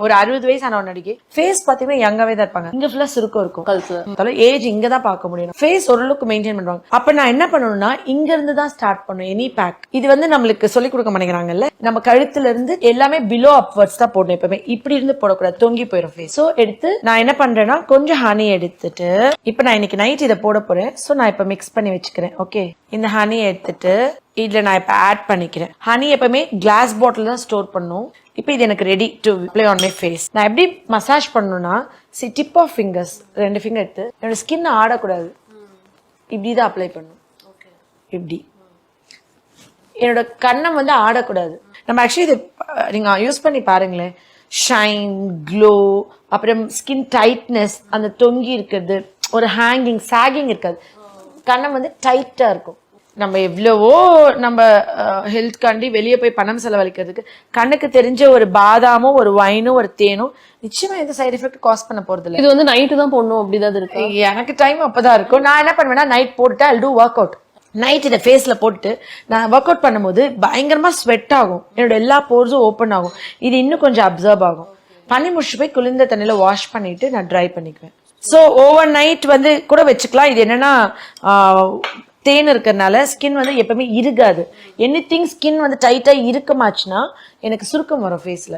ஒரு 60 வயசு ஆன நடிகை ஃபேஸ் பாத்தீங்கன்னா யங்காவே தான் இருப்பாங்க. இங்க ஃபுல்லா சுருக்கம் இருக்கும். ஏஜ் இங்க தான் பார்க்க முடியும். ஃபேஸ் ஓரளவுக்கு மெயின்டைன் பண்ணுவாங்க. அப்ப நான் என்ன பண்ணணும்னா இங்க இருந்து தான் ஸ்டார்ட் பண்ணும். எனி பேக் இது வந்து நம்மளுக்கு சொல்லிக் கொடுக்க மாட்டேங்கிறாங்கல்ல. நம்ம கழுத்துல இருந்து எல்லாமே பிலோ அப்வர்ட்ஸ் தான் போடணும். எப்பவுமே இப்படி இருந்து போடக்கூடாது, தொங்கி போயிடும் ஃபேஸ். சோ எடுத்து நான் என்ன பண்றேன்னா கொஞ்சம் ஹனி எடுத்துட்டு இப்ப நான் இன்னைக்கு நைட் இதை போட போறேன். சோ நான் இப்ப மிக்ஸ் பண்ணி வச்சுக்கிறேன். ஓகே, இந்த ஹனி எடுத்துட்டு இதுல நான் இப்ப ஆட் பண்ணிக்கிறேன். ஹனி எப்பவுமே கிளாஸ் பாட்டில் தான் ஸ்டோர் பண்ணும். இப்போ இது எனக்கு ready to apply on my face. நான் எப்படி மசாஜ் பண்ணணும்னா டிப் ஆஃப் ஃபிங்கர்ஸ் 2 ஃபிங்கர் எடுத்து என்னோட ஸ்கின் ஆடக்கூடாது, இப்படிதான் அப்ளை பண்ணணும். இப்படி என்னோட கண்ணம் வந்து ஆடக்கூடாது. நம்ம ஆக்சுவலி இது நீங்க யூஸ் பண்ணி பாருங்களேன். ஷைன், க்ளோ, அப்புறம் ஸ்கின் டைட்னஸ், அந்த தொங்கி இருக்கிறது, ஒரு ஹேங்கிங் சாகிங் இருக்காது. கண்ணம் வந்து டைட்டா இருக்கும். நம்ம எவ்வளவோ நம்ம ஹெல்த்காண்டி வெளியே போய் பணம் செலவழிக்கிறதுக்கு கண்ணுக்கு தெரிஞ்ச ஒரு பாதாமும் ஒரு வைனும் ஒரு தேனும் நிச்சயமா எந்த சைடு எஃபெக்ட் காஸ் பண்ண போறது இல்லை. இது வந்து நைட்டு தான் போடணும் அப்படிதான் இருக்கு. எனக்கு டைம் அப்பதான் இருக்கும். நான் என்ன பண்ணுவேன்னா நைட் போட்டுட்டு ஐ டூ ஒர்க் அவுட். நைட் இதை ஃபேஸ்ல போட்டுட்டு நான் ஒர்க் அவுட் பண்ணும்போது பயங்கரமா ஸ்வெட் ஆகும். என்னோட எல்லா போர்ஸும் ஓப்பன் ஆகும். இது இன்னும் கொஞ்சம் அப்சர்வ் ஆகும். பண்ணி முடிச்சு போய் குளிர்ந்த தண்ணியில வாஷ் பண்ணிட்டு நான் ட்ரை பண்ணிக்குவேன். ஸோ ஓவர் நைட் வந்து கூட வச்சுக்கலாம். இது என்னன்னா தேன் இருக்கிறதுனால ஸ்கின் வந்து எப்பவுமே இருக்காது. எனிதிங் ஸ்கின் வந்து டைட்டா இருக்கமாச்சுன்னா எனக்கு சுருக்கம் வரும் ஃபேஸ்ல.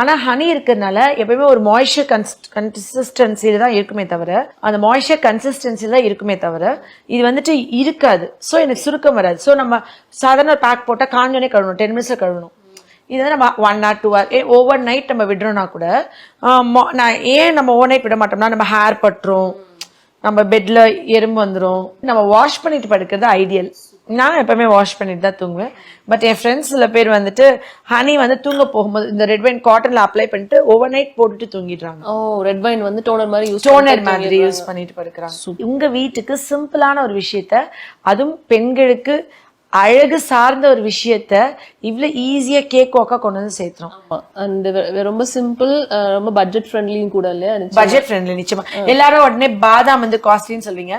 ஆனா ஹனி இருக்கிறதுனால எப்பவுமே ஒரு மாய்ஸ்சர் கன்சிஸ்டன்சில தான் இருக்குமே தவிர, அந்த மாய்ஸ்சர் கன்சிஸ்டன்சில தான் இருக்குமே தவிர இது வந்துட்டு இருக்காது. ஸோ எனக்கு சுருக்கம் வராது. ஸோ நம்ம சாதாரண பேக் போட்டா காஞ்சோனே கழுவணும், 10 மினிட்ஸ்ல கழுவணும். இது வந்து நம்ம 1 or 2 hours ஓவர் நைட் நம்ம விடுறோம்னா கூட நான் ஏன் நம்ம ஓவர் நைட் விட மாட்டோம்னா நம்ம ஹேர் பட்டுரும், நம்ம பெட்ல எறும்பு வந்துடும். நம்ம வாஷ் பண்ணிட்டு படுக்கிறது ஐடியல். நான் எப்பவுமே வாஷ் பண்ணிட்டு தான் தூங்குவேன். பட் என் ஃப்ரெண்ட்ஸ் சில பேர் வந்துட்டு ஹனி வந்து தூங்க போகும்போது இந்த ரெட் வைன் காட்டன்ல அப்ளை பண்ணிட்டு ஓவர் நைட் போட்டுட்டு தூங்கிடுறாங்க. ரெட் வைன் வந்து டோனர் மாதிரி யூஸ் பண்ணிட்டு படுக்கிறாங்க. உங்க வீட்டுக்கு சிம்பிளான ஒரு விஷயத்த, அதுவும் பெண்களுக்கு அழகு சார்ந்த ஒரு விஷயத்த இவ்வளவு ஈஸியா கேக் வாக்கா கொண்டு வந்து சேர்த்துறோம். அண்ட் ரொம்ப சிம்பிள், ரொம்ப பட்ஜெட் ஃப்ரெண்ட்லியும் கூட இல்லையா? பட்ஜெட் ஃப்ரெண்ட்லி நிச்சயமா. எல்லாரும் உடனே பாதாம் வந்து காஸ்ட்லின்னு சொல்வீங்க.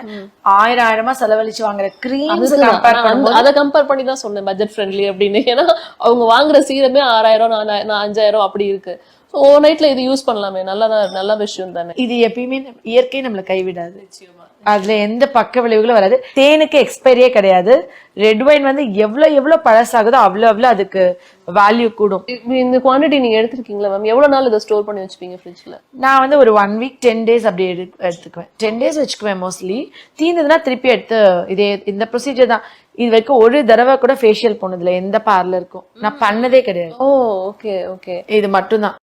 ஆயிரமா செலவழிச்சு வாங்குற கிரீம் அதை கம்பேர் பண்ணி தான் சொன்னேன் பட்ஜெட் ஃப்ரெண்ட்லி அப்படின்னு. ஏன்னா அவங்க வாங்குற சீரமே 6000 5000 அப்படி இருக்கு. ஓவர் நைட்ல இது யூஸ் பண்ணலாமே, நல்ல விஷயம் தானே. இது எப்பயுமே இயற்கை நம்மள கைவிடாது. அதுல எந்த பக்க விளைவுகளும் வராது. தேனுக்கு எக்ஸ்பைரியே கிடையாது. ரெட் வைன் வந்து எவ்வளவு பழசாகுதோ அவ்வளவு அதுக்கு வேல்யூ கூடும். இந்த குவான்டிட்டி நீங்க எடுத்துருக்கீங்களா மேம்? எவ்வளவு நாள் இதை ஸ்டோர் பண்ணி வச்சுப்பீங்க ஃப்ரிட்ஜ்ல? நான் வந்து ஒரு 1 week 10 days அப்படி எடுத்துக்குவேன். 10 days வச்சுக்குவேன் மோஸ்ட்லி. தீர்ந்ததுன்னா திருப்பி எடுத்து இந்த ப்ரொசீஜர் தான். இது வரைக்கும் ஒரு தடவை கூட ஃபேஷியல் போனதுல எந்த பார்லருக்கும் நான் பண்ணதே கிடையாது. ஓகே. இது மட்டும் தான்.